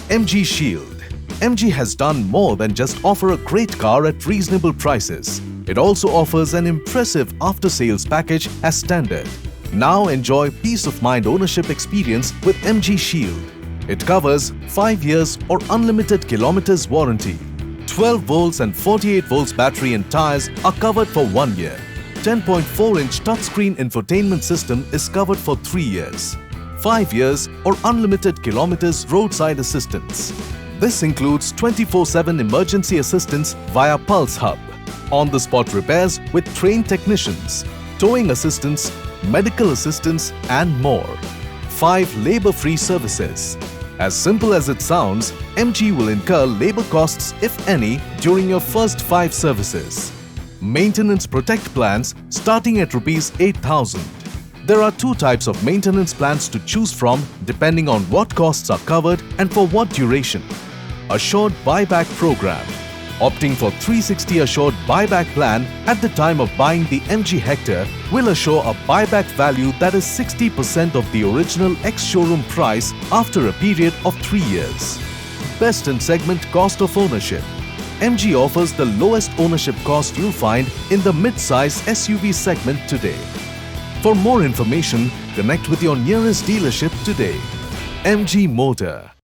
MG Shield. MG has done more than just offer a great car at reasonable prices. It also offers an impressive after-sales package as standard. Now enjoy peace of mind ownership experience with MG Shield. It covers 5 years or unlimited kilometers warranty. 12 volts and 48 volts battery and tires are covered for 1 year. 10.4-inch touchscreen infotainment system is covered for 3 years. 5 years or unlimited kilometers roadside assistance. This includes 24/7 emergency assistance via Pulse Hub, on-the-spot repairs with trained technicians, towing assistance, medical assistance and more. 5 labor-free services. As simple as it sounds, MG will incur labor costs, if any, during your first 5 services. Maintenance Protect plans starting at Rs 8,000. There are 2 types of maintenance plans to choose from depending on what costs are covered and for what duration. Assured Buyback Program. Opting for 360 Assured Buyback Plan at the time of buying the MG Hector will assure a buyback value that is 60% of the original ex-showroom price after a period of 3 years. Best in segment cost of ownership. MG offers the lowest ownership cost you'll find in the mid-size SUV segment today. For more information, connect with your nearest dealership today. MG Motor.